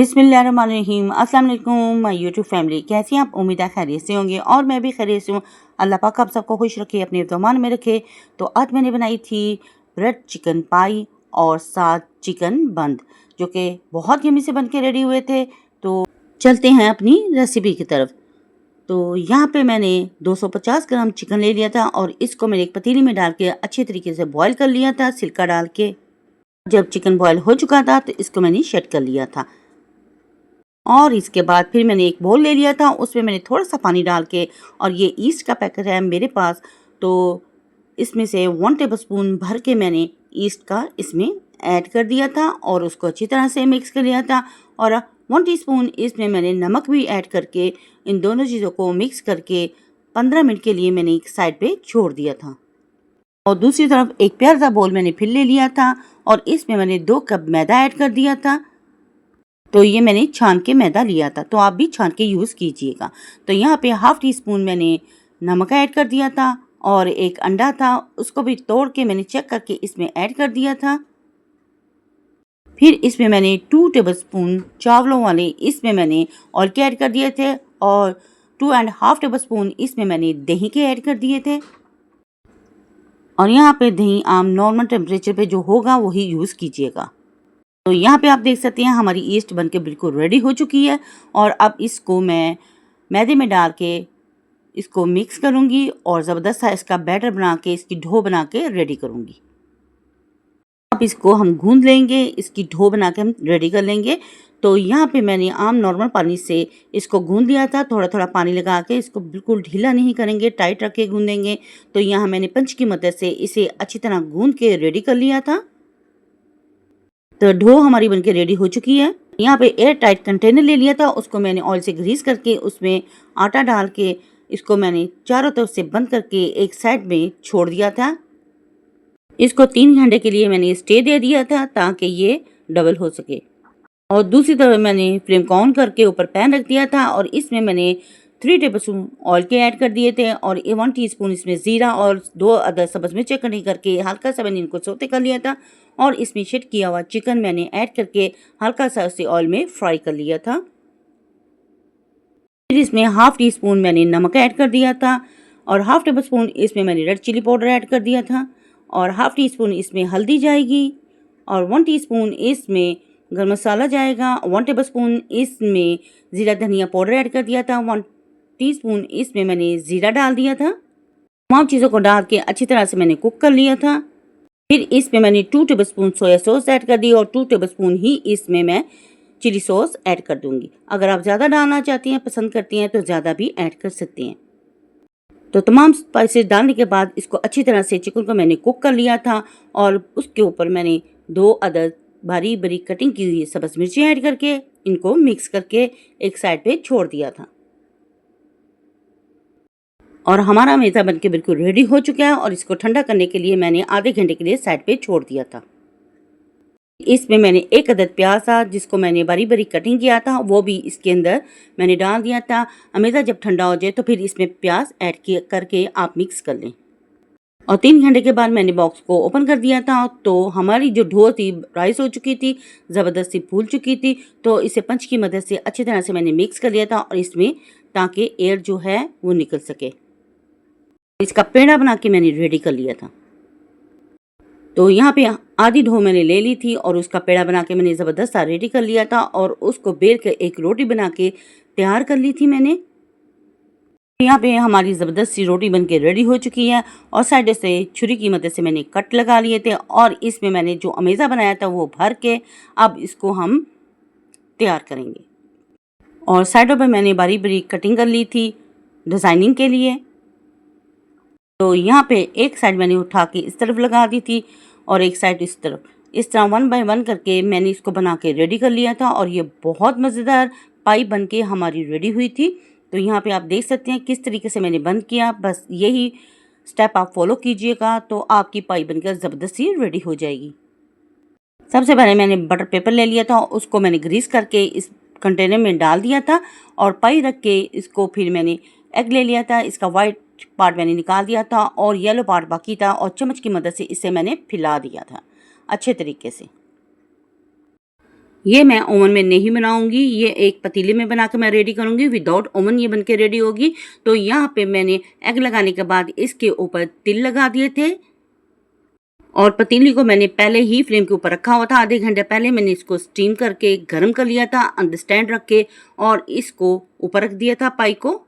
बिस्मिल्लाहिर्रहमानिर्रहीम। अस्सलाम वालेकुम माय यूट्यूब फैमिली, कैसी हैं आप? उम्मीद है खैरियत से होंगे और मैं भी खैरियत से हूँ। अल्लाह पाक आप सबको खुश रखे, अपने ज़मान में रखे। तो आज मैंने बनाई थी ब्रेड चिकन पाई और साथ चिकन बंद, जो कि बहुत यमी से बन के रेडी हुए थे। तो चलते हैं अपनी रेसिपी की तरफ। तो यहाँ पे मैंने 250 ग्राम चिकन ले लिया था और इसको मैंने एक पतीली में डाल के अच्छे तरीके से बॉयल कर लिया था, सिरका डाल के। जब चिकन बॉयल हो चुका था तो इसको मैंने सेट कर लिया था और इसके बाद फिर मैंने एक बोल ले लिया था, उसमें मैंने थोड़ा सा पानी डाल के, और ये ईस्ट का पैकेट है मेरे पास, तो इसमें से 1 टेबलस्पून भर के मैंने ईस्ट का इसमें ऐड कर दिया था और उसको अच्छी तरह से मिक्स कर लिया था। और 1 टीस्पून इसमें मैंने नमक भी ऐड करके इन दोनों चीज़ों को मिक्स करके 15 मिनट के लिए मैंने एक साइड पे छोड़ दिया था। और दूसरी तरफ एक प्यारा सा बोल मैंने फिर ले लिया था और इसमें मैंने 2 कप मैदा ऐड कर दिया था। तो ये मैंने छान के मैदा लिया था, तो आप भी छान के यूज़ कीजिएगा। तो यहाँ पे 1/2 टीस्पून मैंने नमक ऐड कर दिया था और एक अंडा था, उसको भी तोड़ के मैंने चेक करके इसमें ऐड कर दिया था। फिर इसमें मैंने 2 टेबलस्पून चावलों वाले इसमें मैंने ऑयल के ऐड कर दिए थे और 2.5 टेबलस्पून इसमें मैंने दही के ऐड कर दिए थे। और यहाँ पे दही आम नॉर्मल टेम्परेचर पे जो होगा वही यूज़ कीजिएगा। तो यहाँ पे आप देख सकते हैं हमारी ईस्ट बनके बिल्कुल रेडी हो चुकी है और अब इसको मैं मैदे में डाल के इसको मिक्स करूँगी और ज़बरदस्त सा इसका बैटर बना के, इसकी डो बना के रेडी करूँगी। अब इसको हम गूंद लेंगे, इसकी डो बना के हम रेडी कर लेंगे। तो यहाँ पे मैंने आम नॉर्मल पानी से इसको गूंद लिया था, थोड़ा थोड़ा पानी लगा के। इसको बिल्कुल ढीला नहीं करेंगे, टाइट रख के गूंदेंगे। तो यहाँ मैंने पंच की मदद से इसे अच्छी तरह गूंद के रेडी कर लिया था। तो डो हमारी बनके रेडी हो चुकी है। यहाँ पे एयर टाइट कंटेनर ले लिया था, उसको मैंने ऑयल से ग्रीस करके उसमें आटा डाल के इसको मैंने चारों तरफ से बंद करके एक साइड में छोड़ दिया था। इसको 3 घंटे के लिए मैंने स्टे दे दिया था ताकि ये डबल हो सके। और दूसरी तरफ मैंने फ्लेम को ऑन करके ऊपर पैन रख दिया था और इसमें मैंने 3 टेबलस्पून ऑयल के ऐड कर दिए थे और 1 टीस्पून इसमें ज़ीरा और 2 अदर सब्ज़ मिर्चें कटी करके हल्का सा मैंने इनको सौते कर लिया था। और इसमें सेट किया हुआ चिकन मैंने ऐड करके हल्का सा उसे ऑयल में फ्राई कर लिया था। फिर इसमें 1/2 टीस्पून मैंने नमक ऐड कर दिया था और 1/2 टेबलस्पून इसमें मैंने रेड चिली पाउडर ऐड कर दिया था और 1/2 टीस्पून इसमें हल्दी जाएगी और 1 टीस्पून इसमें गरम मसाला जाएगा। 1 टेबलस्पून इसमें ज़ीरा धनिया पाउडर ऐड कर दिया था। 1 टीस्पून इसमें मैंने ज़ीरा डाल दिया था। तमाम चीज़ों को डाल के अच्छी तरह से मैंने कुक कर लिया था। फिर इसमें मैंने 2 टेबलस्पून सोया सॉस ऐड कर दी और 2 टेबलस्पून ही इसमें मैं चिली सॉस ऐड कर दूंगी। अगर आप ज़्यादा डालना चाहती हैं, पसंद करती हैं, तो ज़्यादा भी ऐड कर सकती हैं। तो तमाम स्पाइसेस डालने के बाद इसको अच्छी तरह से चिकन को मैंने कुक कर लिया था और उसके ऊपर मैंने 2 अदद बारीक बारीक कटिंग की हुई सब्ज़ मिर्ची ऐड करके इनको मिक्स करके एक साइड पे छोड़ दिया था। और हमारा मैदा बनके बिल्कुल रेडी हो चुका है और इसको ठंडा करने के लिए मैंने आधे घंटे के लिए साइड पे छोड़ दिया था। इसमें मैंने 1 अदद प्याज था जिसको मैंने बारीक बारीक कटिंग किया था, वो भी इसके अंदर मैंने डाल दिया था। मैदा जब ठंडा हो जाए तो फिर इसमें प्याज ऐड करके आप मिक्स कर लें। और 3 घंटे के बाद मैंने बॉक्स को ओपन कर दिया था तो हमारी जो डो थी राइस हो चुकी थी, ज़बरदस्ती फूल चुकी थी। तो इसे पंच की मदद से अच्छी तरह से मैंने मिक्स कर लिया था और इसमें ताकि एयर जो है वो निकल सके। इसका पेड़ा बना के मैंने रेडी कर लिया था। तो यहाँ पे आधी डो मैंने ले ली थी और उसका पेड़ा बना के मैंने ज़बरदस्त सा रेडी कर लिया था और उसको बेल के एक रोटी बना के तैयार कर ली थी मैंने। यहाँ पे हमारी ज़बरदस्त सी रोटी बनके रेडी हो चुकी है और साइड से छुरी की मदद से मैंने कट लगा लिए थे और इसमें मैंने जो अमेज़ा बनाया था वो भर के अब इसको हम तैयार करेंगे। और साइडों पे मैंने बारीक बारीक कटिंग कर ली थी डिज़ाइनिंग के लिए। तो यहाँ पे एक साइड मैंने उठा के इस तरफ लगा दी थी और एक साइड इस तरफ। इस तरह 1 बाय 1 करके मैंने इसको बना के रेडी कर लिया था और ये बहुत मज़ेदार पाई बन के हमारी रेडी हुई थी। तो यहाँ पे आप देख सकते हैं किस तरीके से मैंने बंद किया। बस यही स्टेप आप फॉलो कीजिएगा तो आपकी पाई बनकर ज़बरदस्ती रेडी हो जाएगी। सबसे पहले मैंने बटर पेपर ले लिया था, उसको मैंने ग्रीस करके इस कंटेनर में डाल दिया था और पाई रख के इसको फिर मैंने एग ले लिया था। इसका वाइट पार्ट मैंने निकाल दिया था और येलो पार्ट बाकी था और चम्मच की मदद से इसे मैंने फैला दिया था अच्छे तरीके से। ये मैं ओवन में नहीं बनाऊंगी, ये एक पतीले में बना के मैं रेडी करूंगी। विदाउट ओवन ये बन के रेडी होगी। तो यहाँ पे मैंने एग लगाने के बाद इसके ऊपर तिल लगा दिए थे और पतीली को मैंने पहले ही फ्लेम के ऊपर रखा हुआ था। आधे घंटे पहले मैंने इसको स्टीम करके गर्म कर लिया था अंडरस्टैंड रख के, और इसको ऊपर रख दिया था पाई को।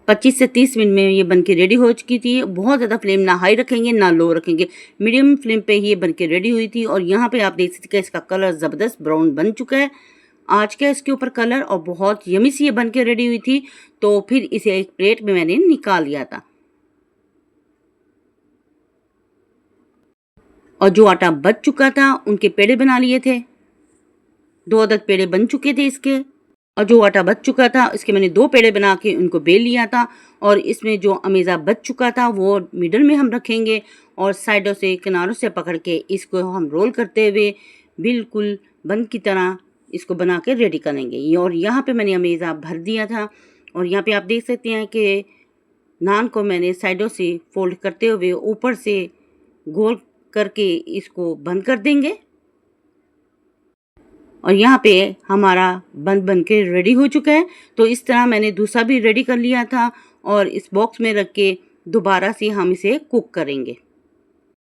25 से 30 मिनट में ये बन के रेडी हो चुकी थी। बहुत ज़्यादा फ्लेम ना हाई रखेंगे ना लो रखेंगे, मीडियम फ्लेम पे ही ये बन के रेडी हुई थी। और यहाँ पे आप देख सकते हैं इसका कलर ज़बरदस्त ब्राउन बन चुका है आज का इसके ऊपर कलर, और बहुत यमी सी ये बन के रेडी हुई थी। तो फिर इसे एक प्लेट में मैंने निकाल लिया था। और जो आटा बच चुका था उनके पेड़े बना लिए थे। 2 अदद पेड़े बन चुके थे इसके। और जो आटा बच चुका था इसके मैंने 2 पेड़े बना के उनको बेल लिया था। और इसमें जो अमेज़ा बच चुका था वो मिडल में हम रखेंगे और साइडों से किनारों से पकड़ के इसको हम रोल करते हुए बिल्कुल बन की तरह इसको बना के रेडी करेंगे। और यहाँ पे मैंने अमेज़ा भर दिया था। और यहाँ पे आप देख सकते हैं कि नान को मैंने साइडों से फोल्ड करते हुए ऊपर से गोल करके इसको बंद कर देंगे। और यहाँ पे हमारा बन के रेडी हो चुका है। तो इस तरह मैंने दूसरा भी रेडी कर लिया था और इस बॉक्स में रख के दोबारा से हम इसे कुक करेंगे।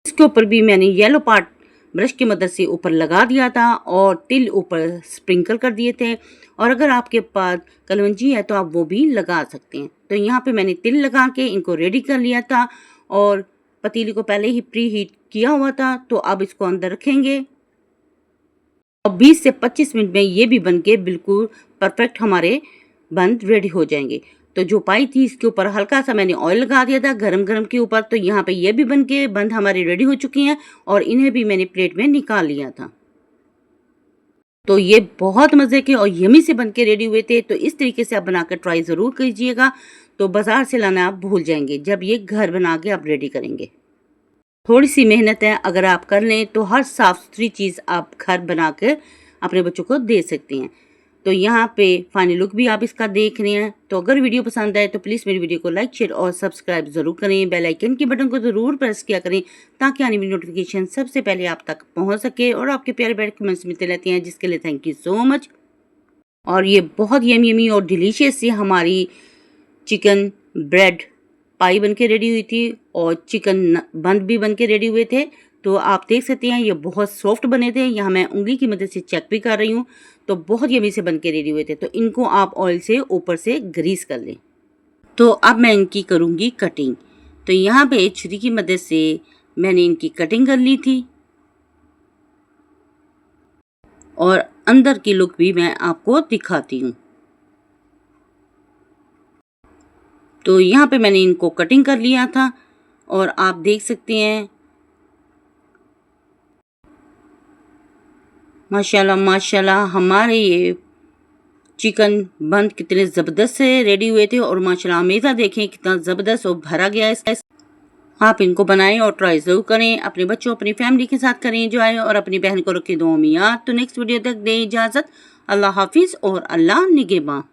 इसके ऊपर भी मैंने येलो पार्ट ब्रश की मदद से ऊपर लगा दिया था और तिल ऊपर स्प्रिंकल कर दिए थे। और अगर आपके पास कलवंजी है तो आप वो भी लगा सकते हैं। तो यहाँ पे मैंने तिल लगा के इनको रेडी कर लिया था और पतीली को पहले ही प्री हीट किया हुआ था। तो अब इसको अंदर रखेंगे और 20 से 25 मिनट में ये भी बन के बिल्कुल परफेक्ट हमारे बंद रेडी हो जाएंगे। तो जो पाई थी इसके ऊपर हल्का सा मैंने ऑयल लगा दिया था गरम गरम के ऊपर। तो यहाँ पे ये भी बन के बंद हमारी रेडी हो चुकी हैं और इन्हें भी मैंने प्लेट में निकाल लिया था। तो ये बहुत मज़े के और यमी से बन के रेडी हुए थे। तो इस तरीके से आप बनाकर ट्राई ज़रूर कीजिएगा। तो बाज़ार से लाना आप भूल जाएंगे जब ये घर बना के आप रेडी करेंगे। थोड़ी सी मेहनत है, अगर आप कर लें तो हर साफ़ सुथरी चीज़ आप घर बना कर अपने बच्चों को दे सकती हैं। तो यहाँ पे फाइनल लुक भी आप इसका देख रहे हैं। तो अगर वीडियो पसंद आए तो प्लीज़ मेरी वीडियो को लाइक शेयर और सब्सक्राइब ज़रूर करें। बेल आइकन के बटन को ज़रूर प्रेस किया करें ताकि आने वाली नोटिफिकेशन सबसे पहले आप तक पहुँच सके। और आपके प्यारे प्यारे कमेंट्स मिलते रहते हैं जिसके लिए थैंक यू सो मच। और ये बहुत यमी और डिलीशियस सी हमारी चिकन ब्रेड पाई बन के रेडी हुई थी और चिकन बंद भी बन के रेडी हुए थे। तो आप देख सकते हैं ये बहुत सॉफ्ट बने थे। यहाँ मैं उंगली की मदद से चेक भी कर रही हूँ। तो बहुत यमी से बन के रेडी हुए थे। तो इनको आप ऑयल से ऊपर से ग्रीस कर लें। तो अब मैं इनकी करूँगी कटिंग। तो यहाँ पे छुरी की मदद से मैंने इनकी कटिंग कर ली थी और अंदर की लुक भी मैं आपको दिखाती हूँ। तो यहाँ पे मैंने इनको कटिंग कर लिया था और आप देख सकते हैं माशाल्लाह माशाल्लाह हमारे ये चिकन बंद कितने ज़बरदस्त से रेडी हुए थे। और माशाल्लाह अमेज़ा देखें कितना ज़बरदस्त और भरा गया है। आप इनको बनाएं और ट्राई ज़रूर करें। अपने बच्चों अपनी फैमिली के साथ करें एंजॉय और अपनी बहन को रखें दुआ में याद। तो नेक्स्ट वीडियो तक दें इजाज़त। अल्लाह हाफिज़ और अल्लाह निगहबान।